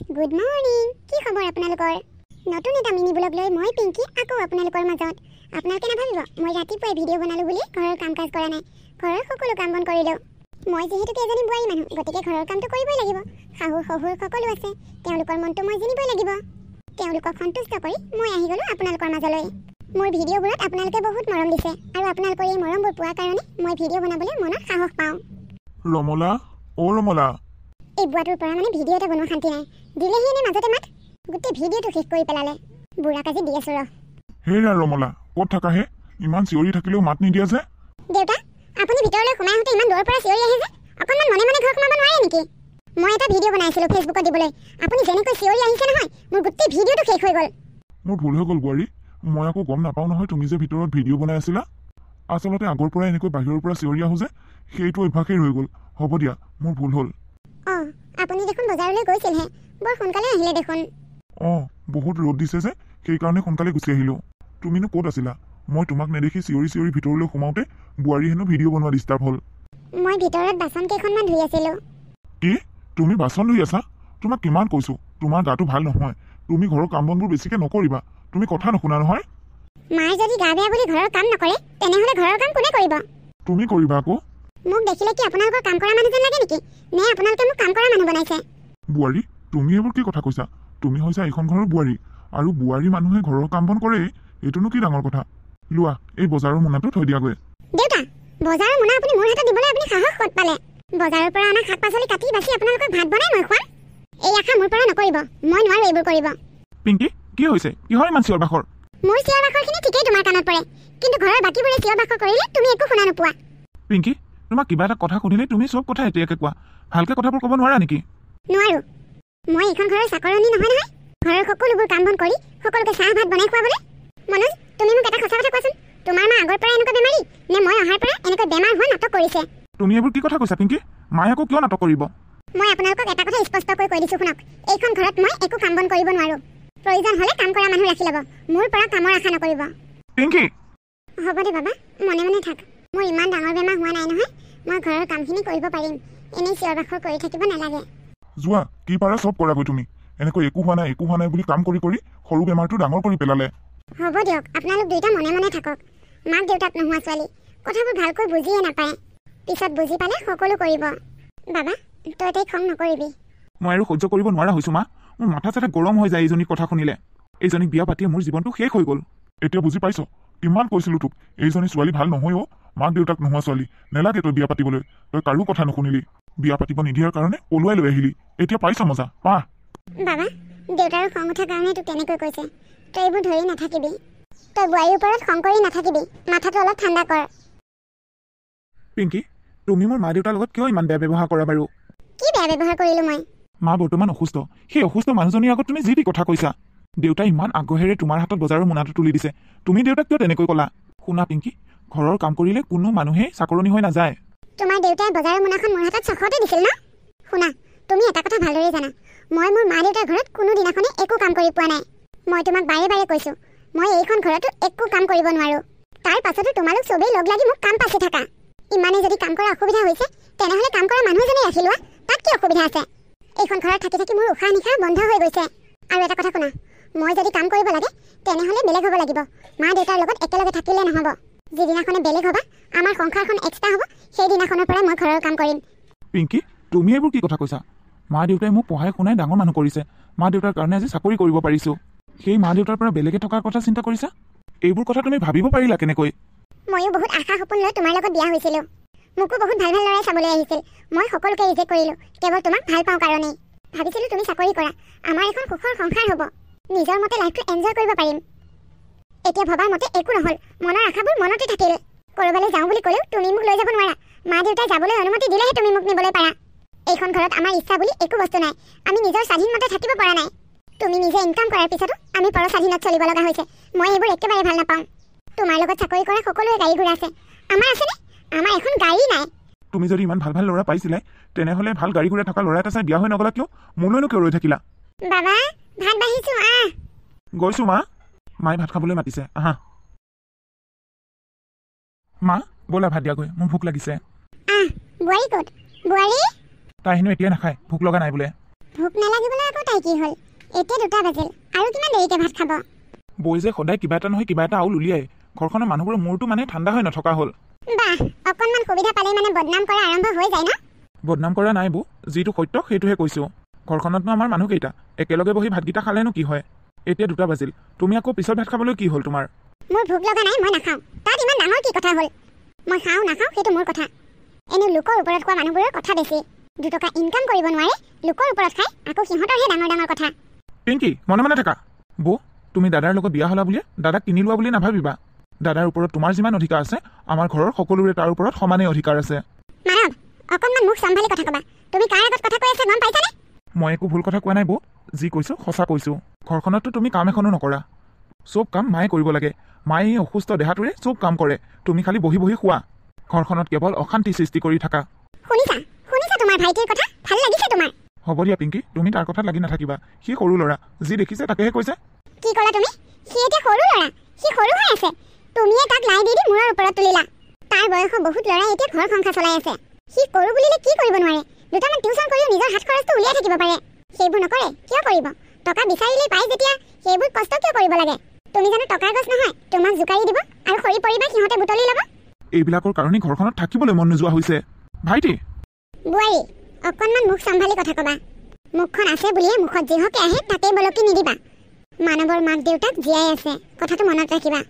Good morning. কি খবৰ আপোনালোকৰ? নতুন এটা মিনি ব্লগ লৈ মই পিংকি আকৌ আপোনালোকৰ মাজত। আপোনালোকে নাভাবিব মই ৰাতিপুৱাই ভিডিঅ' বনালোঁ বুলি ঘৰৰ কাম কাজ কৰা নাই। ঘৰৰ সকলো কাম বন কৰিলোঁ। মই যিহেতুকে এজনী বোৱাৰী মানুহ, গতিকে ঘৰৰ কামটো কৰিবই লাগিব। শাহু শহুৰ সকলো আছে, তেওঁলোকৰ মনটো মই জানিবই লাগিব। তেওঁলোকক সন্তুষ্ট কৰি মই আহি গ'লোঁ আপোনালোকৰ মাজলৈ। মোৰ ভিডিঅ'বোৰত আপোনালোকে বহুত মৰম দিছে আৰু আপোনালোকৰ এই মৰমবোৰ পোৱাৰ কাৰণে মই ভিডিঅ' বনাবলৈ মনত সাহস পাওঁ। ৰমলা, ৰমলা, এই বুঢ়াটোৰ পৰা মানে ভিডিঅ' এটা বনোৱা শান্তি নাই। দিলেহি এনে মাজতে মাত, গোটেই ভিডিঅ'টো শেষ কৰি পেলালে। বুঢ়া কাজি দি আছোঁ ৰ। হেৰা ৰমলা, ক'ত থাকা হে? ইমান চিঞৰি থাকিলেও মাত নিদিয়া যে? দেউতা, আপুনি ভিতৰলৈ সোমাই আহোঁতে ইমান দূৰৰ পৰা চিঞৰি আহে যে? অকণমান মনে মনে ঘৰ সোমাব নোৱাৰে নেকি? মই এটা ভিডিঅ' বনাইছিলোঁ ফেচবুকত দিবলৈ। আপুনি যেনেকৈ চিঞৰি আহিছে নহয়, মোৰ গোটেই ভিডিঅ'টো শেষ হৈ গ'ল। মোৰ ভুল হৈ গ'ল বোৱাৰী। মই আকৌ গম নাপাওঁ নহয় তুমি যে ভিতৰত ভিডিঅ' বনাই আছিলা। আচলতে আগৰ পৰা এনেকৈ বাহিৰৰ পৰা চিঞৰি আহোঁ যে, সেইটো অভ্যাসেই হৈ গ'ল। হ'ব দিয়া, মোৰ ভুল হ'ল। অঁ, আপুনি দেখোন বজাৰলৈ গৈছিলহে, বৰ সোনকালে আহিলে দেখোন। অঁ, বহুত ৰ'দ দিছে যে, সেইকাৰণে সোনকালে গুচি আহিলোঁ। তুমিনো ক'ত আছিলা? মই তোমাক নেদেখি চিঞৰি চিঞৰি ভিতৰলৈ সোমাওঁতে বোৱাৰী হেনো ভিডিঅ' বনোৱা ডিষ্টাৰ্ব হ'ল। মই ভিতৰত বাচন কেইখনমান ধুই আছিলোঁ। কি? তুমি বাচন ধুই আছা? তোমাক কিমান কৈছোঁ, তোমাৰ গাটো ভাল নহয়। তুমি ঘৰৰ কাম বনবোৰ বেছিকৈ নকৰিবা। তুমি কথা নুশুনা নহয়? মায়ে যদি গা বেয়া বুলি ঘৰৰ কাম নকৰে, তেনেহ'লে ঘৰৰ কাম কোনে কৰিব? তুমি কৰিবা আকৌ। মোক দেখিলে কি আপোনালোকৰ কাম কৰা মানুহ যেন লাগে নেকি? নে আপোনালোকে মোক কাম কৰা মানুহ বনাইছে? বোৱাৰী, তুমি এইবোৰ কি কথা কৈছা? তুমি হৈছা এইখন ঘৰৰ বোৱাৰী, আৰু বোৱাৰী মানুহে ঘৰৰ কাম বন কৰে। এইটোনো কি ডাঙৰ কথা? লোৱা, এই বজাৰৰ মোনাটো থৈ দিয়াগৈ। দেউতা, বজাৰৰ মোনা আপুনি মোৰ হাতত দিবলৈ আপুনি সাহস ক'ত পালে? বজাৰৰ পৰা অনা শাক পাচলি কাটি বাছি আপোনালোকক ভাত বনাই মই খুৱাম? এই আশা মোৰ পৰা নকৰিব, মই নোৱাৰোঁ এইবোৰ কৰিব। পিংকি, কি হৈছে? কিহৰ ইমান চিঞৰ বাখৰ? মোৰ চিঞৰ বাখৰখিনি ঠিকেই তোমাৰ কাণত পৰে, কিন্তু ঘৰৰ বাকীবোৰে চিঞৰ বাখৰ কৰিলে তুমি একো শুনা নোপোৱা। পিংকি, তোমাক কিবা এটা কথা সুধিলে তুমি চব কথা এতিয়াকে কোৱা। ভালকে কথাবোৰ ক'ব নোৱাৰা নেকি? নোৱাৰোঁ। মই এইখন ঘৰৰ চাকৰণী নহয় নহয়। ঘৰৰ সকলোবোৰ কাম বন কৰি সকলোকে চাহ ভাত বনাই খুৱাবলৈ। মনোজ, তুমি মোক এটা সঁচা কথা কোৱাচোন, তোমাৰ মা আগৰ পৰা এনেকুৱা বেমাৰী, নে মই অহাৰ পৰা এনেকৈ বেমাৰ হোৱা নাটক কৰিছে? তুমি এইবোৰ কি কথা কৈছা পিংকি? মায়ে আকৌ কিয় নাটক কৰিব? মই আপোনালোকক এটা কথা স্পষ্টকৈ কৈ দিছোঁ শুনক, এইখন ঘৰত মই একো কাম বন কৰিব নোৱাৰোঁ। প্ৰয়োজন হ'লে কাম কৰা মানুহ ৰাখি ল'ব, মোৰ পৰা কামৰ আশা নকৰিব। পিংকি! হ'ব দে বাবা, মনে মনে থাক। মোৰ ইমান ডাঙৰ বেমাৰ হোৱা নাই নহয়, মই ঘৰৰ কামখিনি কৰিব পাৰিম। এনেই চিঞৰ বাখৰ কৰি থাকিব নালাগে। যোৱা, কি পাৰা চব কৰাগৈ তুমি। এনেকৈ একো হোৱা নাই বুলি কাম কৰি কৰি সৰু বেমাৰটো ডাঙৰ কৰি পেলালে। হ'ব দিয়ক, আপোনালোক দুইটা মনে মনে থাকক। মাক দেউতাক নোহোৱা ছোৱালী, কথাবোৰ ভালকৈ বুজিয়ে নাপায়। পিছত বুজি পালে সকলো কৰিব। বাবা, তই তাইক খং নকৰিবি। মই আৰু সহ্য কৰিব নোৱাৰা হৈছোঁ মা। মোৰ মাথা চাথা গৰম হৈ যায় এইজনীৰ কথা শুনিলে। এইজনীক বিয়া পাতিয়ে মোৰ জীৱনটো শেষ হৈ গ'ল। এতিয়া বুজি পাইছ? কিমান কৈছিলোঁ তোক, এইজনী ছোৱালী ভাল নহয় অ'। মাক দেউতাক নোহোৱা ছোৱালী, নেলাগে তই বিয়া পাতিবলৈ। তই কাৰো কথা নুশুনিলি, বিয়া পাতিব নিদিয়াৰ কাৰণে পলুৱাই লৈ আহিলি। এতিয়া পাইছ মজা, পা। বাবা, দেউতাৰো খং উঠাৰ কাৰণে তোক তেনেকৈ কৈছে। তই এইবোৰ ধৰি নাথাকিবি। তই বোৱাৰীৰ ওপৰত খং কৰি নাথাকিবি, মাথাটো অলপ ঠাণ্ডা কৰ। পিংকি, তুমি মোৰ মা দেউতাৰ লগত কিয় ইমান বেয়া ব্যৱহাৰ কৰা বাৰু? কি বেয়া ব্যৱহাৰ কৰিলোঁ মই? মা বৰ্তমান অসুস্থ, সেই অসুস্থ মানুহজনীৰ আগত তুমি যি টি কথা কৈছা। দেউতাই ইমান আগ্ৰহেৰে তোমাৰ হাতত বজাৰৰ মোনাটো তুলি দিছে, তুমি দেউতাক কিয় তেনেকৈ ক'লা? শুনা পিংকি, ঘৰৰ কাম কৰিলে কোনো মানুহে চাকৰণী হৈ নাযায়। তোমাৰ দেউতাই বজাৰৰ মোনাখন মোৰ হাতত চখতে দিছিল ন? শুনা, তুমি এটা কথা ভালদৰে জানা, মই মোৰ মা দেউতাৰ ঘৰত কোনো দিনাখনে একো কাম কৰি পোৱা নাই। মই তোমাক বাৰে বাৰে কৈছোঁ, মই এইখন ঘৰতো একো কাম কৰিব নোৱাৰোঁ। তাৰ পাছতো তোমালোক চবেই লগ লাগি মোক কাম পাচি থাকা। ইমানেই যদি কাম কৰা অসুবিধা হৈছে, তেনেহ'লে কাম কৰা মানুহ এজনে ৰাখি লোৱা, তাত কি অসুবিধা আছে? এইখন ঘৰত থাকি থাকি মোৰ উশাহ নিশাহ বন্ধ হৈ গৈছে। আৰু এটা কথা শুনা, মই যদি কাম কৰিব লাগে, তেনেহ'লে বেলেগ হ'ব লাগিব। মা দেউতাৰ লগত একেলগে থাকিলে নহ'ব। যিদিনাখনে বেলেগ হ'বা, আমাৰ সংসাৰখন এক্সট্ৰা হ'ব, সেইদিনাখনৰ পৰাই মই ঘৰৰ কাম কৰিম। পিংকি, তুমি এইবোৰ কি কথা কৈছা? মা দেউতাই মোক পঢ়াই শুনাই ডাঙৰ মানুহ কৰিছে। মা দেউতাৰ কাৰণে আজি চাকৰি কৰিব পাৰিছোঁ। সেই মা দেউতাৰ পৰা বেলেগে থকাৰ কথা চিন্তা কৰিছা? এইবোৰ কথা তুমি ভাবিব পাৰিলা কেনেকৈ? ময়ো বহুত আশা সপোন লৈ তোমাৰ লগত বিয়া হৈছিলোঁ। মোকো বহুত ভাল ভাল ল'ৰাই চাবলৈ আহিছিল। মই সকলোকে ৰিজেক্ট কৰিলোঁ, কেৱল তোমাক ভাল পাওঁ কাৰণেই। ভাবিছিলোঁ তুমি চাকৰি কৰা, আমাৰ এখন সুখৰ সংসাৰ হ'ব, নিজৰ মতে লাইফটো এনজয় কৰিব পাৰিম। এতিয়া ভবাৰ মতে একো নহ'ল, মনৰ আশাবোৰ মনতে থাকিল। ক'ৰবালৈ যাওঁ বুলি ক'লেও তুমি মোক লৈ যাব নোৱাৰা। মা দেউতাই যাবলৈ অনুমতি দিলেহে তুমি মোক নিবলৈ পাৰা। এইখন ঘৰত আমাৰ ইচ্ছা বুলি একো বস্তু নাই। আমি নিজৰ স্বাধীন মতে থাকিব পৰা নাই। তুমি নিজে ইনকাম কৰাৰ পিছতো আমি পৰ স্বাধীনত চলিব লগা হৈছে। মই এইবোৰ একেবাৰে ভাল নাপাওঁ। তোমাৰ লগত চাকৰি কৰা সকলোৰে গাড়ী ঘোঁৰা আছে, আমাৰ আছেনে? আমাৰ এখন গাড়ী নাই। তুমি যদি ইমান ভাল ভাল ল'ৰা পাইছিলে, তেনেহ'লে ভাল গাড়ী ঘোঁৰা থকা ল'ৰা এটা চাই বিয়া হৈ নগলা কিয়? মোলৈনো কিয় ৰৈ থাকিলা? বাবা, ভাত বাঢ়িছোঁ, আহ। গৈছোঁ মা, মায়ে ভাত খাবলৈ মাতিছে, আহা। মা, ব'লা ভাত দিয়াগৈ, মোৰ ভোক লাগিছে। বোৱাৰী ক'ত? বোৱাৰী? তাই হেনো এতিয়া নাখায়, ভোক লগা নাই বোলে। ভোক নালাগিবলৈ আকৌ তাই কি হ'ল? এতিয়া 2টা বাজিল, আৰু কিমান দেৰিকে ভাত খাব? বৈ যে সদায় কিবা এটা নহয় কিবা এটা আউল উলিয়াই ঘৰখনৰ মানুহবোৰৰ মূৰটো মানে ঠাণ্ডা হৈ নথকা হ'ল। বাহ, অকণমান সুবিধা পালেই মানে বদনাম কৰা আৰম্ভ হৈ যায় ন? বদনাম কৰা নাই বৌ, যিটো সত্য সেইটোহে কৈছোঁ। ঘৰখনতনো আমাৰ মানুহকেইটা একেলগে বহি ভাতকেইটা খালেনো কি হয়? এতিয়া 2টা বাজিল, তুমি আকৌ পিছত ভাত খাবলৈ কি হ'ল তোমাৰ? মোৰ ভোক লগা নাই, মই নাখাওঁ। তাত ইমান ডাঙৰ কি কথা হ'ল? মই খাওঁ নাখাওঁ সেইটো মোৰ কথা। এনেও লোকৰ ওপৰত কোৱা মানুহবোৰৰ কথা বেছি। 2 টকা ইনকাম কৰিব নোৱাৰে, লোকৰ ওপৰত খাই, আকৌ সিহঁতৰহে ডাঙৰ ডাঙৰ কথা। পিংকি মনে মনে থাকা। বৌ, তুমি দাদাৰ লগত বিয়া হ'লা বুলিয়ে দাদাক কিনি লোৱা বুলি নাভাবিবা। দাদাৰ ওপৰত তোমাৰ যিমান অধিকাৰ আছে আমাৰ ঘৰৰ সকলোৰে তাৰ ওপৰত সমানেই অধিকাৰ আছে। মানৱ, অকণমান মুখ চম্ভালি কথা ক'বা। তুমি কাৰ আগত কথা কৈ আছা গম পাইছানে? মই একো ভুল কথা কোৱা নাই বৌ, যি কৈছোঁ সঁচা কৈছোঁ। ঘৰখনততো তুমি কাম এখনো নকৰা, চব কাম মায়ে কৰিব লাগে। মায়ে এই অসুস্থ দেহাটোৰে চব কাম কৰে, তুমি খালি বহি বহি খোৱা। ঘৰখনত কেৱল অশান্তি সৃষ্টি কৰি থাকা। শুনিছা শুনিছা তোমাৰ ভাইটিৰ কথা? ভাল লাগিছে তোমাৰ? হ'ব দিয়া পিংকি, তুমি তাৰ কথাত লাগি নাথাকিবা। সি সৰু ল'ৰা, যি দেখিছে তাকেহে কৈছে। কি ক'লা তুমি? সি এতিয়া সৰু ল'ৰা, সি সৰু হৈ আছে। তুমিয়ে তাক লাই দি মূৰৰ ওপৰত তুলিলা। তাৰ বয়সৰ বহুত ল'ৰাই এতিয়া ঘৰ সংসাৰ চলাই আছে। সি কৰো বুলিলে কি কৰিব নোৱাৰে? 2টামান টিউচন কৰিও নিজৰ হাত খৰচটো উলিয়াই থাকিব পাৰে। সেইবোৰ নকৰে, কিয় কৰিব? টকা বিচাৰিলেই পাই যেতিয়া সেইবোৰ কষ্ট কিয় কৰিব লাগে? তুমি জানো টকাৰ গছ নহয়? তোমাক জোকাৰি দিব আৰু সৰি পৰিবা সিহঁতে বুটলি ল'ব। এইবিলাকৰ কাৰণে ঘৰখনত থাকিবলৈ মন নোযোৱা হৈছে। ভাইটি বোৱাৰী, অকণমান মুখ চম্ভালি কথা ক'বা। মুখখন আছে বুলিয়ে মুখত যিহকে আহে তাতেই বলকি নিদিবা। মানৱৰ মাক দেউতাক জীয়াই আছে, কথাটো মনত ৰাখিবা।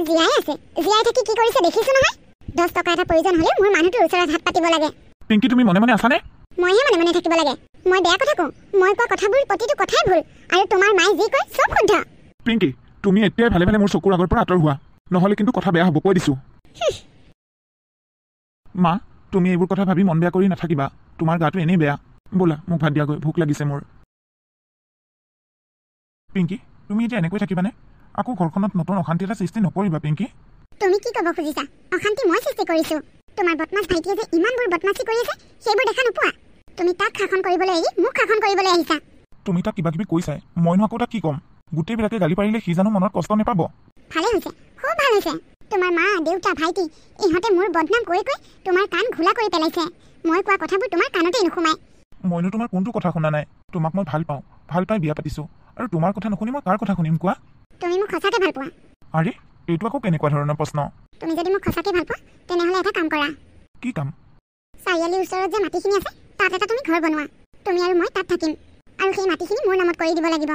জীয়াই আছে, জীয়াই থাকি কি কৰিছে দেখিছো নহয়। 10 টকা এটা প্ৰয়োজন হ'লে মোৰ মানুহটোৰ ওচৰত হাত পাতিব লাগে। পিংকি তুমি মনে মনে আছানে? মইহে মনে মনে থাকিব লাগে? মই বেয়া কথা কওঁ? মই কোৱা কথাবোৰ প্ৰতিটো কথাই ভুল, আৰু তোমাৰ মায়ে যি কয় চব শুদ্ধ। পিংকি তুমি এতিয়াই ভালে ভালে মোৰ চকুৰ আগৰ পৰা আঁতৰ হোৱা, নহ'লে কিন্তু কথা বেয়া হ'ব, কৈ দিছোঁ। মা, তুমি এইবোৰ কথা ভাবি মন বেয়া কৰি নাথাকিবা। তোমাৰ গাটো এনেই বেয়া। ব'লা মোক ভাত দিয়াগৈ, ভোক লাগিছে মোৰ। পিংকি তুমি এতিয়া এনেকৈ থাকিবানে? আকৌ ঘৰখনত নতুন অশান্তি এটা সৃষ্টি নকৰিবা পিংকি। তুমি কি ক'ব খুজিছা? অশান্তি মই সৃষ্টি কৰিছো? তোমাৰ বদমাছ ভাইটিয়ে যে ইমানবোৰ বদমাছি কৰি আছে সেইবোৰ দেখা নোপোৱা? তুমি তাক শাসন কৰিবলৈ এৰি মোক শাসন কৰিবলৈ আহিছা। তুমি তাক কিবা কিবি কৈছাই, মইনো আকৌ তাক কি ক'ম? গোটেইবিলাকে গালি পাৰিলে সি জানো মনত কষ্ট নাপাব? ভালে হৈছে, খুব ভাল হৈছে। তোমাৰ মা দেউতা ভাইটি ইহঁতে মোৰ বদনাম কৈ কৈ তোমাৰ কাণ ঘোলা কৰি পেলাইছে। মই কোৱা কথাবোৰ তোমাৰ কাণতেই নোসোমায়। মইনো তোমাৰ কোনটো কথা শুনা নাই? তোমাক মই ভাল পাওঁ, ভাল পাই বিয়া পাতিছোঁ, আৰু তোমাৰ কথা নুশুনি মই কাৰ কথা শুনিম কোৱা? তুমি মোক সঁচাকৈ ভাল পোৱা? আৰে এইটো আকৌ কেনেকুৱা ধৰণৰ প্ৰশ্ন? তুমি যদি মোক সঁচাকৈ ভাল পোৱা তেনেহ'লে এটা কাম কৰা। কি কাম? চাৰিআলিৰ ওচৰত যে মাটিখিনি আছে তাত এটা তুমি ঘৰ বনোৱা। তুমি আৰু মই তাত থাকিম, আৰু সেই মাটিখিনি মোৰ নামত কৰি দিব লাগিব।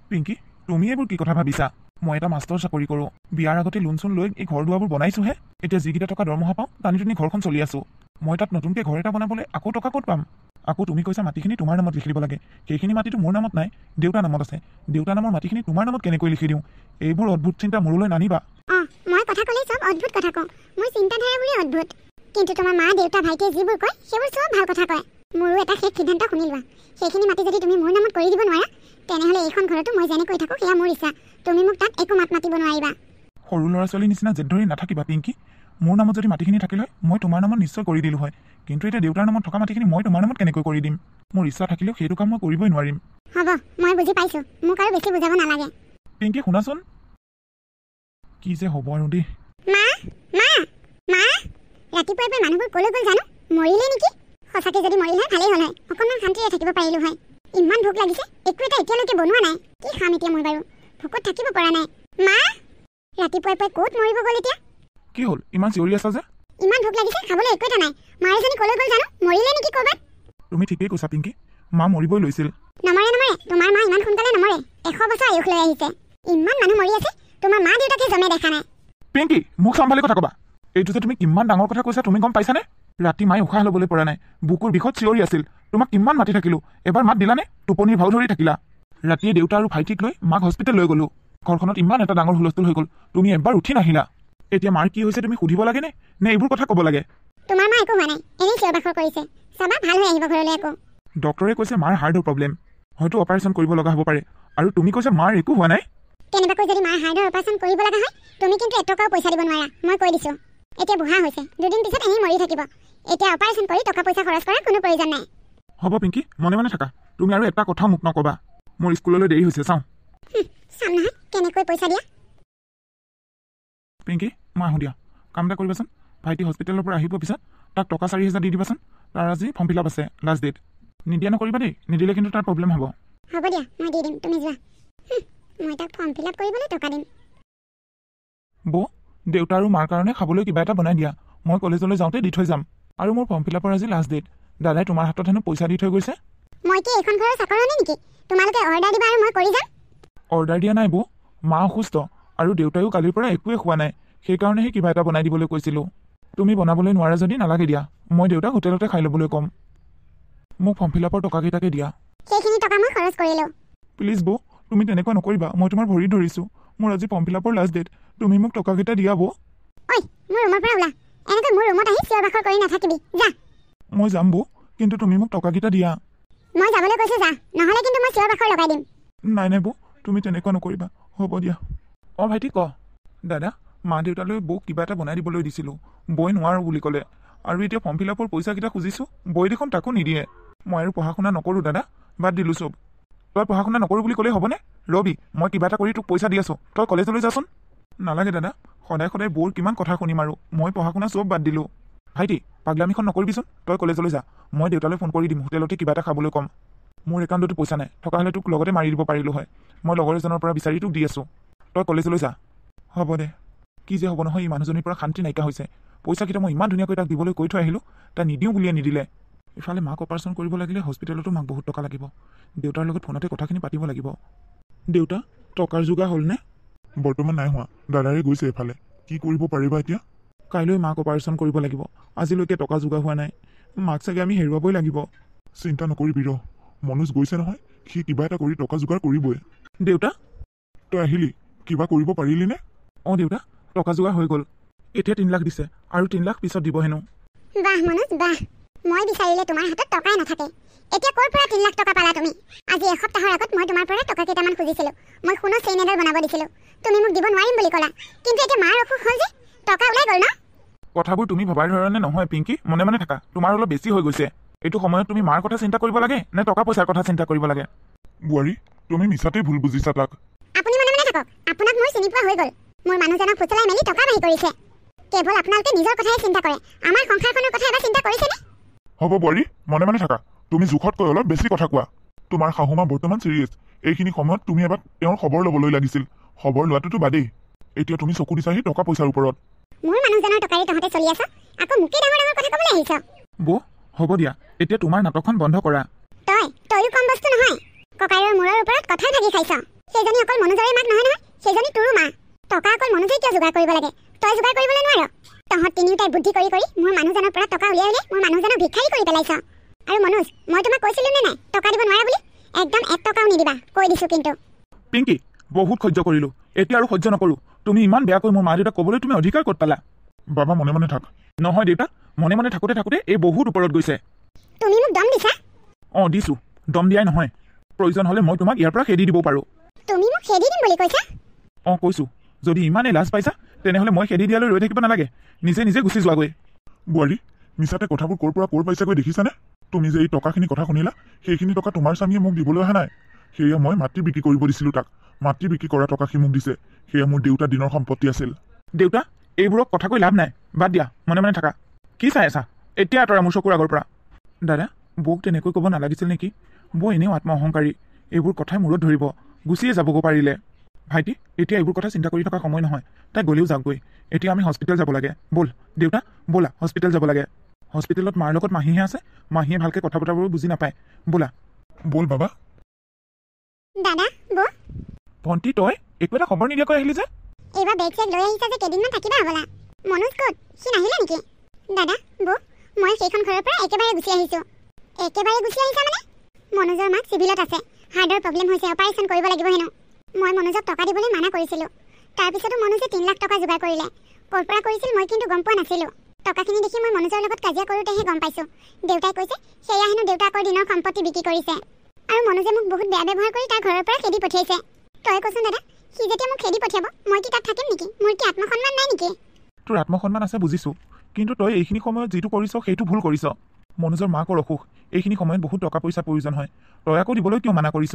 পিংকি তুমি এইবোৰ কি কথা ভাবিছা? মই এটা মাষ্টৰ চাকৰি কৰোঁ, বিয়াৰ আগতে লোন চোন লৈ এই ঘৰ দুৱাৰবোৰ বনাইছোঁহে। এতিয়া যিকেইটা টকা দৰমহা পাওঁ টানি টুনি ঘৰখন চলি আছোঁ। মই তাত নতুনকৈ ঘৰ এটা বনাবলৈ আকৌ টকা ক'ত পাম? আকৌ তুমি কৈছা মাটিখিনি তোমাৰ নামত লিখি দিব লাগে। সেইখিনি মাটিটো মোৰ নামত নাই, দেউতাৰ নামত আছে। দেউতা নামৰ মাটিখিনি তোমাৰ নামত কেনেকৈ লিখি দিওঁ? এইবোৰ অদ্ভুত চিন্তা মোৰলৈ নানিবা। মই কথা ক'লেই চব অদ্ভুত কথা কওঁ। মোৰ চিন্তাধাৰাবোৰেই অদ্ভুত, কিন্তু তোমাৰ মা দেউতা ভাইটিয়ে যিবোৰ কয় সেইবোৰ চব ভাল কথা কয়। মোৰো এটা শেষ সিদ্ধান্ত শুনি লোৱা। সেইখিনি মাটি যদি তুমি মোৰ নামত কৰি দিব নোৱাৰা তেনেহ'লে এইখন ঘৰতো মই যেনেকৈ থাকোঁ সেয়া মোৰ ইচ্ছা। তুমি মোক তাত একো মাত মাতিব নোৱাৰিবা। সৰু ল'ৰা ছোৱালীৰ নিচিনা জেদ ধৰি নাথাকিবা পিংকি। মোৰ নামত যদি মাটিখিনি থাকিল হয় মই তোমাৰ নামত নিশ্চয় কৰি দিলোঁ হয়, কিন্তু এতিয়া দেউতাৰ নামত থকা মাটিখিনি মই তোমাৰ নামত কেনেকৈ কৰি দিম? মোৰ ইচ্ছা থাকিলেও সেইটো কাম মই কৰিবই নোৱাৰিম। হ'ব, মই বুজি পাইছোঁ, মোক আৰু বেছি বুজাব নালাগে। পিংকি শুনাচোন, কি যে হ'ব আৰু দেই। মা মা মা, ৰাতিপুৱাই পৰা মানুহবোৰ ক'লৈ গ'ল জানো? মৰিলে নেকি? সঁচাকৈ যদি মৰিল হয় ভালেই হ'ল হয়, অকণমান শান্তিৰে থাকিব পাৰিলোঁ হয়। ইমান ভোক লাগিছে, একো এটা এতিয়ালৈকে বনোৱা নাই। কি খাম এতিয়া মই বাৰু? ভোকত থাকিব পৰা নাই। মা, ৰাতিপুৱাই পুৱাই ক'ত মৰিব গ'ল এতিয়া? কি হ'ল ইমান চিঞৰি আছা যে? ইমান ভোক লাগিছে, খাবলৈ একো এটা নাই। মাৰজনী ক'লৈ গ'ল জানো? মৰিলে নেকি ক'ৰবাত? তুমি ঠিকেই কৈছা পিংকি, মা মৰিবই লৈছিল। নমৰে নমৰে, তোমাৰ মা ইমান সোনকালে নমৰে। 100 বছৰ আয়ুস লৈ আহিছে। ইমান মানুহ মৰি আছে, তোমাৰ মা দেউতাকে জমে দেখা নাই। পিংকি মোক চম্ভালি কথা ক'বা। এইটো যে তুমি কিমান ডাঙৰ কথা কৈছা তুমি গম পাইছানে? ৰাতি মায়ে উশাহ ল'বলৈ পৰা নাই, বুকুৰ বিষত চিঞৰি আছিল। তোমাক কিমান মাতি থাকিলোঁ, এবাৰ মাত দিলানে? টোপনিৰ ভাও ধৰি থাকিলা। ৰাতিয়ে দেউতা আৰু ভাইটিক লৈ মাক হস্পিটেল লৈ গ'লোঁ। ঘৰখনত ইমান এটা ডাঙৰ হুলস্থুল হৈ গ'ল, তুমি এবাৰ উঠি নাহিলা। এতিয়া মাৰ কি হৈছে তুমি সুধিব লাগেনে, নে এইবোৰ কথা ক'ব লাগে? তোমাৰ মা একো হোৱা নাই, এনেই চিঞৰ বাখৰ কৰিছে। চাবা ভাল হৈ আহিব ঘৰলৈ আকৌ। ডক্টৰে কৈছে মাৰ হাৰ্টৰ প্ৰব্লেম, হয়তো অপাৰেশ্যন কৰিব লগা হ'ব পাৰে। আৰু তুমি কৈছা মাৰ একো হোৱা নাই? কেনেবাকৈ যদি মাৰ হাৰ্টৰ অপাৰেশ্যন কৰিব লগা হয় তুমি কিন্তু এটকাও পইচা দিব নোৱাৰা, মই কৈ দিছোঁ। এতিয়া বুঢ়া হৈছে, 2 দিন পিছত এনেই মৰি থাকিব। এতিয়া অপাৰেশ্যন কৰি টকা পইচা খৰচ কৰাৰ কোনো প্ৰয়োজন নাই। হ'ব পিংকি, মনে মনে থাকা। তুমি আৰু এটা কথাও মোক নক'বা। মোৰ স্কুললৈ দেৰি হৈছে, চাওঁ। চাম নহয় কেনেকৈ পইচা দিয়া। পিংকি মই আহোঁ দিয়া। কাম এটা কৰিবাচোন, ভাইটি হস্পিটেলৰ পৰা আহিব পিছত তাক টকা 4,000 দি দিবাচোন। তাৰ আজি ফৰ্ম ফিল আপ আছে, লাষ্ট ডেট। নিদিয়া নকৰিবা দেই, নিদিলে কিন্তু তাৰ প্ৰব্লেম হ'ব। হ'ব দিয়া, মই দি দিম, তুমি যোৱা। মই তাক ফৰ্ম ফিল আপ কৰিবলৈ টকা দিম। বৌ, দেউতা আৰু মাৰ কাৰণে খাবলৈ কিবা এটা বনাই দিয়া, মই কলেজলৈ যাওঁতে দি থৈ যাম। আৰু মোৰ ফৰ্ম ফিল আপৰ আজি লাষ্ট ডেট। দাদাই তোমাৰ হাতত হেনো পইচা দি থৈ গৈছে। মই কি এইখন ঘৰৰ চাকৰণি নেকি? তোমালোকে অৰ্ডাৰ দিবা আৰু মই কৰি যাম? অৰ্ডাৰ দিয়া নাই বৌ, মা অসুস্থ আৰু দেউতায়ো কালিৰ পৰা একোৱে খোৱা নাই, সেইকাৰণেহে কিবা এটা বনাই দিবলৈ কৈছিলোঁ। তুমি বনাবলৈ নোৱাৰা যদি নালাগে দিয়া, মই দেউতাক হোটেলতে খাই ল'বলৈ ক'ম। মোক ফৰ্ম ফিল আপৰ টকাকেইটাকে দিয়া। সেইখিনি টকা মই খৰচ কৰিলোঁ। প্লিজ বৌ, তুমি তেনেকুৱা নকৰিবা, মই তোমাৰ ভৰি ধৰিছোঁ। মোৰ আজি ফৰ্ম ফিল আপৰ লাষ্ট ডেট, তুমি মোক টকাকেইটা দিয়া বৌ। ঐ, মোৰ ৰুমৰ পৰা ওলা, এনেকৈ মোৰ ৰুমত আহি চিঞৰ বাখৰ কৰি নাথাকিবি, যা। মই যাম বৌ, কিন্তু তুমি মোক টকাকেইটা দিয়া। মই যাবলৈ কৈছোঁ যা, নহ'লে কিন্তু মই চিঞৰ বাখৰ লগাই দিম। নাই নাই বৌ, তুমি তেনেকুৱা নকৰিবা, হ'ব দিয়া। অঁ ভাইটি ক। দাদা, মা দেউতালৈ বৌক কিবা এটা বনাই দিবলৈ দিছিলোঁ, বৌই নোৱাৰোঁ বুলি ক'লে। আৰু এতিয়া ফৰ্ম ফিল আপৰ পইচাকেইটা খুজিছোঁ, বৌই দেখোন তাকো নিদিয়ে। মই আৰু পঢ়া শুনা নকৰোঁ দাদা, বাদ দিলোঁ চব। তই পঢ়া শুনা নকৰোঁ বুলি ক'লেই হ'বনে? ৰবি, মই কিবা এটা কৰি তোক পইচা দি আছোঁ, তই কলেজলৈ যাচোন। নালাগে দাদা, সদায় সদায় বৌৰ কিমান কথা শুনিম আৰু, মই পঢ়া শুনা চব বাদ দিলোঁ। ভাইটি, পাগলামিখন নকৰিবিচোন, তই কলেজলৈ যা, মই দেউতালৈ ফোন কৰি দিম, হোটেলতে কিবা এটা খাবলৈ ক'ম। মোৰ একাউণ্টতো পইচা নাই, থকা হ'লে তোক লগতে মাৰি দিব পাৰিলোঁ হয়। মই লগৰ এজনৰ পৰা বিচাৰি তোক দি আছোঁ, তই কলেজলৈ যা। হ'ব দে। কি যে হ'ব নহয়, এই মানুহজনীৰ পৰা শান্তি নাইকিয়া হৈছে। পইচাকেইটা মই ইমান ধুনীয়াকৈ তাক দিবলৈ কৈ থৈ আহিলোঁ, তাই নিদিওঁ বুলিয়ে নিদিলে। ইফালে মাক অপাৰেশ্যন কৰিব লাগিলে হস্পিটেলতো মাক বহুত টকা লাগিব। দেউতাৰ লগত ফোনতে কথাখিনি পাতিব লাগিব। দেউতা, টকাৰ যোগাৰ হ'লনে? বৰ্তমান নাই হোৱা, দাদাৰে গৈছে এফালে। কি কৰিব পাৰিবা এতিয়া? কাইলৈ মাক অপাৰেশ্যন কৰিব লাগিব, আজিলৈকে টকা যোগাৰ হোৱা নাই। মাক চাগে আমি হেৰুৱাবই লাগিব। চিন্তা নকৰিবি ৰ, মনোজ গৈছে নহয়, সি কিবা এটা কৰি টকা যোগাৰ কৰিবই। দেউতা, তই আহিলি, কিবা কৰিব পাৰিলিনে? অঁ দেউতা, টকা যোগাৰ হৈ গ'ল। এতিয়া 3 লাখ দিছে, আৰু 3 লাখ পিছত দিব হেনো। বাহ মনোজ বাহ, মই বিচাৰিলে তোমাৰ হাতত টকাই নাথাকে। এতিয়া ক'ৰ পৰা 3 লাখ টকা পালা তুমি? আজি এসপ্তাহৰ আগত মই তোমাৰ পৰা টকা কেইটামান খুজিছিলোঁ। মই সোণৰ চেইন এডাল বনাব দিছিলোঁ, তুমি মোক দিব নোৱাৰিম বুলি ক'লা। কিন্তু এতিয়া মাৰ অসুখ হ'ল যে টকা ওলাই গ'ল ন? কথাবোৰ তুমি ভবাৰ ধৰণে নহয় পিংকি, মনে মনে থাকা, তোমাৰ অলপ বেছি হৈ গৈছে। এইটো সময়ত তুমি মাৰ কথা চিন্তা কৰিব লাগে নে টকা পইচাৰ কথা চিন্তা কৰিব লাগে? বোৱাৰী, তুমি মিছাতেই ভুল বুজিছা তাক। আপুনি মনে মনে থাকক, আপোনাক মোৰ চিনি পোৱা হৈ গ'ল। মোৰ মানুহজনক ফুচলাই মেলি টকা বাঢ়ি কৰিছে। কেৱল আপোনালোকে নিজৰ কথাই চিন্তা কৰে, আমাৰ সংসাৰখনৰ কথা এবাৰ চিন্তা কৰিছেনে? হ'ব বোৱাৰী, মনে মনে থাকা, তুমি জোখতকৈ অলপ বেছি কথা কোৱা। তোমাৰ শাহুমা বৰ্তমান চিৰিয়াছ, এইখিনি সময়ত তুমি এবাৰ তেওঁৰ খবৰ ল'বলৈ লাগিছিল। খবৰ লোৱাটোতো বাদেই, এতিয়া তুমি চকু দিছাহি টকা পইচাৰ ওপৰত। মোৰ মানুহজনৰ টকাৰে তহঁতে চলি আছ, আকৌ মোকে ডাঙৰ ডাঙৰ কথা ক'বলৈ আহিছ। বৌ, হ'ব দিয়া, এতিয়া তোমাৰ নাটকখন বন্ধ কৰা। তইও কম বস্তু নহয়। ককাইৰৰ মূৰৰ ওপৰত কঁঠাল ভাগি খাইছ। সেইজনী অকল মনোজৰে মাক নহয় নহয়, সেইজনী তোৰো মা। টকা অকল মনোজে কিয় যোগাৰ কৰিব লাগে? তই যোগাৰ কৰিবলৈ নোৱাৰ। তহঁত তিনিওটাই বুদ্ধি কৰি কৰি মোৰ মানুহজনৰ পৰা টকা উলিয়াই উলিয়াই মোৰ মানুহজনক ভিক্ষাৰী কৰি পেলাইছ। আৰু মনোজ, মই তোমাক কৈছিলোঁ নে নাই টকা দিব নোৱাৰা বুলি? একদম 1 টকাও নিদিবা, কৈ দিছোঁ কিন্তু। পিংকি, বহুত সহ্য কৰিলোঁ, এতিয়া আৰু সহ্য নকৰোঁ। তুমি ইমান বেয়াকৈ মোৰ মা দেউতাক ক'বলৈ তুমি অধিকাৰ ক'ত পালা? বাবা মনে মনে থাক। নহয় দেউতা, মনে মনে থাকোঁতে থাকোঁতে এই বহুত ওপৰত গৈছে। তুমি মোক দম দিছা? অঁ দিছোঁ, দম দিয়াই নহয়, প্ৰয়োজন হ'লে মই তোমাক ইয়াৰ পৰা খেদি দিব পাৰোঁ। তুমি মোক খেদি দিম বুলি কৈছা? অঁ কৈছোঁ, যদি ইমানেই লাজ পাইছা তেনেহ'লে মই খেদি দিয়ালৈ ৰৈ থাকিব নালাগে, নিজে নিজে গুচি যোৱাগৈ। বোৱাৰী, মিছাতে কথাবোৰ ক'ৰ পৰা ক'ৰ পাইছাগৈ দেখিছানে? তুমি যে এই টকাখিনি কথা শুনিলা, সেইখিনি টকা তোমাৰ স্বামীয়ে মোক দিবলৈ অহা নাই। সেয়া মই মাটি বিক্ৰী কৰিব দিছিলোঁ তাক, মাটি বিক্ৰী কৰা টকা সি মোক দিছে। সেয়া মোৰ দেউতাৰ দিনৰ সম্পত্তি আছিল। দেউতা, এইবোৰক কথা কৈ লাভ নাই, বাদ দিয়া, মনে মনে থাকা। কি চাই আছা? এতিয়া আঁতৰা মোৰ চকুৰ আগৰ পৰা। দাদা, বৌক তেনেকৈ ক'ব নালাগিছিল নেকি? বৌ এনেও আত্ম অহংকাৰী, এইবোৰ কথাই মূৰত ধৰিব, গুচিয়ে যাবগৈ পাৰিলে। ভাইটি, এতিয়া এইবোৰ কথা চিন্তা কৰি থকা সময় নহয়, তাই গ'লেও যাওকগৈ। এতিয়া আমি হস্পিটেল যাব লাগে, ব'ল। দেউতা, ব'লা, হস্পিটেল যাব লাগে। হস্পিটেলত মাৰ লগত মাহীহে আছে, মাহীয়ে ভালকৈ কথা বতৰাবোৰ বুজি নাপায়, ব'লা। ব'ল বাবা। দাদা, বৌ। ভণ্টি, তই একো এটা খবৰ নিদিয়াকৈ আহিলি যে? এইবাৰ বেগ চেগ লৈ আহিছা যে কেইদিনমান থাকিবা হ'বলা। মনোজ ক'ত? সি নাহিলে নেকি? দাদা, বৌ, মই সেইখন ঘৰৰ পৰা একেবাৰে গুচি আহিছোঁ। একেবাৰে গুচি আহিছা মানে? মনোজৰ মাক চিভিলত আছে, হাৰ্টৰ প্ৰব্লেম হৈছে, অপাৰেশ্যন কৰিব লাগিব হেনো। মই মনোজক টকা দিবলৈ মানা কৰিছিলোঁ, তাৰপিছতো মনোজে 3 লাখ টকা যোগাৰ কৰিলে। ক'ৰ পৰা কৰিছিল মই কিন্তু গম পোৱা নাছিলোঁ। টকাখিনি দেখি মই মনোজৰ লগত কাজিয়া কৰোঁতেহে গম পাইছোঁ। দেউতাই কৈছে সেয়া হেনো দেউতাকৰ দিনৰ সম্পত্তি বিক্ৰী কৰিছে। আৰু মনোজে মোক বহুত বেয়া ব্যৱহাৰ কৰি তাৰ ঘৰৰ পৰা খেদি পঠিয়াইছে। তই কচোন দাদা, সি যেতিয়া মোক খেদি পঠিয়াব মই কি তাত থাকিম নেকি? মোৰ কি আত্মসন্মান নাই নেকি? তোৰ আত্মসন্মান আছে বুজিছোঁ, কিন্তু তই এইখিনি সময়ত যিটো কৰিছ সেইটো ভুল কৰিছ। মনোজৰ মাকৰ অসুখ, এইখিনি সময়ত বহুত টকা পইচাৰ প্ৰয়োজন হয়, তই আকৌ দিবলৈ কিয় মানা কৰিছ?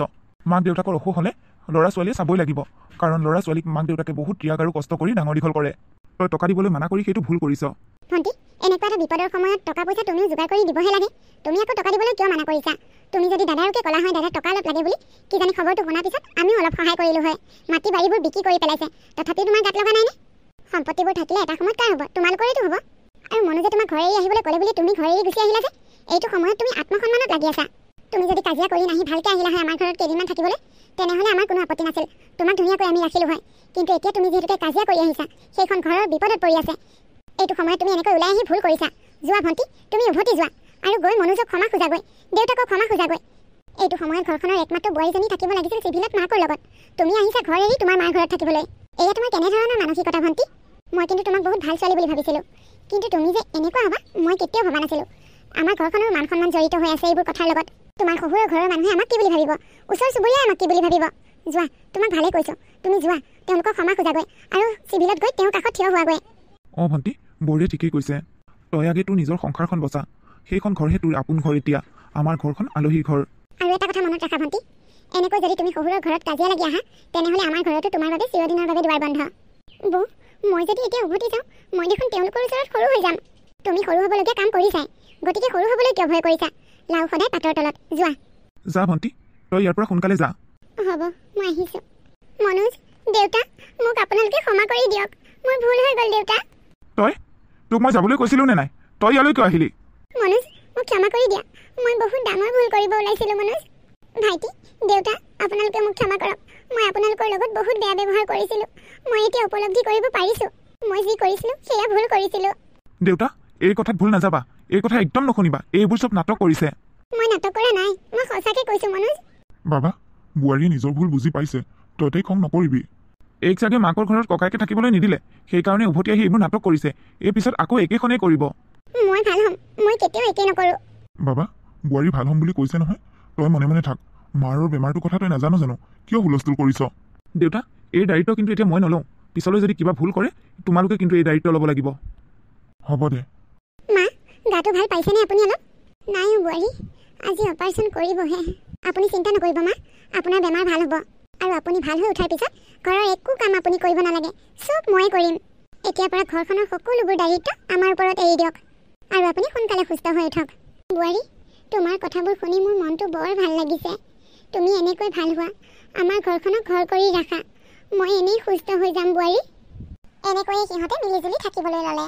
মাক দেউতাকৰ অসুখ হ'লে ল'ৰা ছোৱালীয়ে চাবই লাগিব, কাৰণ ল'ৰা ছোৱালীক মাক দেউতাকে বহুত ত্যাগ আৰু কষ্ট কৰি ডাঙৰ দীঘল কৰে। তই টকা দিবলৈ মানা কৰি সেইটো ভুল কৰিছ। ভণ্টি, এনেকুৱা এটা বিপদৰ সময়ত টকা পইচা তুমিও যোগাৰ কৰি দিবহে লাগে, তুমি আকৌ টকা দিবলৈ কিয় মানা কৰিছা? তুমি যদি দাদাৰকে কলা হয় দাদা টকা অলপ লাগে বুলি কিজানি খবৰটো শুনাৰ পিছত আমিও অলপ সহায় কৰিলো হয় মাটি বাৰীবোৰ বিক্ৰী কৰি পেলাইছে তথাপি তোমাৰ গাত লগা নাইনে সম্পত্তিবোৰ থাকিলে এটা সময়ত কাৰ হ'ব তোমালোকৰেতো হ'ব আৰু মনোজে তোমাক ঘৰে এৰি আহিবলৈ ক'লে বুলি তুমি ঘৰে এৰি গুচি আহিলা যে এইটো সময়ত তুমি আত্মসন্মানত লাগি আছা তুমি যদি কাজিয়া কৰি নাহি ভালকৈ আহিলা হয় আমাৰ ঘৰত কেইদিনমান থাকিবলৈ তেনেহ'লে আমাৰ কোনো আপত্তি নাছিল তোমাক ধুনীয়াকৈ আমি ৰাখিলো হয় কিন্তু এতিয়া তুমি যিহেতুকে কাজিয়া কৰি আহিছা সেইখন ঘৰৰ বিপদত পৰি আছে এইটো সময়ত তুমি এনেকৈ ওলাই আহি ভুল কৰিছা যোৱা ভণ্টি তুমি উভতি যোৱা আৰু গৈ মনোজক ক্ষমা খোজাগৈ দেউতাকক ক্ষমা খোজাগৈ এইটো সময়ত ঘৰখনৰ একমাত্ৰ বোৱাৰীজনী থাকিব লাগিছিল চিভিলত মাকৰ লগত তুমি আহিছা ঘৰ এৰি তোমাৰ মাৰ ঘৰত থাকিবলৈ এয়া তোমাৰ কেনেধৰণৰ মানসিকতা ভণ্টি মই কিন্তু তোমাক বহুত ভাল ছোৱালী বুলি ভাবিছিলোঁ কিন্তু তুমি যে এনেকুৱা হ'বা মই কেতিয়াও ভবা নাছিলোঁ আমাৰ ঘৰখনৰ মান সন্মান জড়িত হৈ আছে এইবোৰ কথাৰ লগত তোমাৰ শহুৰৰ ঘৰৰ মানুহে আমাক কি বুলি ভাবিব ওচৰ চুবুৰীয়াই আমাক কি বুলি ভাবিব যোৱা তোমাক ভালেই কৈছোঁ তুমি যোৱা তেওঁলোকক ক্ষমা খোজাগৈ আৰু চিভিলত গৈ তেওঁৰ কাষত থিয় হোৱাগৈ ভণ্টি বৌৰীয়ে ঠিকেই কৈছে তই আগে তোৰ নিজৰ সংসাৰখন বচা সেইখন ঘৰহে তোৰ আপোন ঘৰ এতিয়া আমাৰ ঘৰখন আলহীৰ ঘৰ আৰু এটা কথা মনত ৰাখা ভণ্টি এনেকৈ যদি তুমি শহুৰৰ ঘৰত কাজিয়া লাগি আহা তেনেহ'লে আমাৰ ঘৰতো তোমাৰ বাবে চিৰদিনৰ বাবে দুৱাৰ বন্ধ বৌ মই যদি এতিয়া উভতি যাওঁ মই দেখোন তেওঁলোকৰ ওচৰত সৰু হৈ যাম তুমি সৰু হ'বলগীয়া কাম কৰিছাই গতিকে সৰু হ'বলৈ কিয় ভয় কৰিছা লাও সদায় পাতৰ তলত যোৱা যা ভণ্টি তই ইয়াৰ পৰা সোনকালে যা হ'ব মই আহিছোঁ মনোজ দেউতা মোক আপোনালোকে ক্ষমা কৰি দিয়ক মোৰ ভুল হৈ গ'ল দেউতা তই তোক মই যাবলৈ কৈছিলোঁ নে নাই তই ইয়ালৈ কিয় আহিলি মনোজ মোক ক্ষমা কৰি দিয়া মই বহুত ডাঙৰ ভুল কৰিব ওলাইছিলোঁ মনোজ ভাইটি দেউতা আপোনালোকে মোক ক্ষমা কৰক মই আপোনালোকৰ লগত বহুত বেয়া ব্যৱহাৰ কৰিছিলোঁ মই এতিয়া উপলব্ধি কৰিব পাৰিছোঁ মই যি কৰিছিলোঁ সেয়া ভুল কৰিছিলোঁ দেউতা এই কথাত ভুল নাযাবা এই কথা একদম নুশুনিবা এইবোৰ চব নাটক কৰিছে মই নাটক কৰা নাই মই সঁচাকৈ কৈছোঁ মনোজ বাবা বোৱাৰীয়ে নিজৰ ভুল বুজি পাইছে তই খং নকৰিবি এইক চাগে মাকৰ ঘৰত ককাইকে থাকিবলৈ নিদিলে সেইকাৰণে উভতি আহি এইবোৰ নাটক কৰিছে এই পিছত আকৌ একেখনেই কৰিব মই ভাল হ'ম মই কেতিয়াও একে নকৰোঁ বাবা বোৱাৰী ভাল হ'ম বুলি কৈছে নহয় তই মনে মনে থাক মাৰৰ বেমাৰটোৰ কথা তই নাজানো জানো কিয় হুলস্থুল কৰিছ দেউতা এই দায়িত্ব কিন্তু এতিয়া মই নলওঁ পিছলৈ যদি কিবা ভুল কৰে তোমালোকে কিন্তু এই দায়িত্ব ল'ব লাগিব হ'ব দে মা গাটো ভাল পাইছেনে আপুনি অলপ নাই বোৱাৰী আজি অপাৰেশ্যন কৰিবহে আপুনি চিন্তা নকৰিব মা আপোনাৰ বেমাৰ ভাল হ'ব আৰু আপুনি ভাল হৈ উঠাৰ পিছত ঘৰৰ একো কাম আপুনি কৰিব নালাগে চব ময়ে কৰিম এতিয়াৰ পৰা ঘৰখনৰ সকলোবোৰ দায়িত্ব আমাৰ ওপৰত এৰি দিয়ক আৰু আপুনি সোনকালে সুস্থ হৈ উঠক বোৱাৰী তোমাৰ কথাবোৰ শুনি মোৰ মনটো বৰ ভাল লাগিছে তুমি এনেকৈ ভাল হোৱা আমাৰ ঘৰখনক ঘৰ কৰি ৰাখা মই এনেই সুস্থ হৈ যাম বোৱাৰী এনেকৈয়ে সিহঁতে মিলিজুলি থাকিবলৈ ল'লে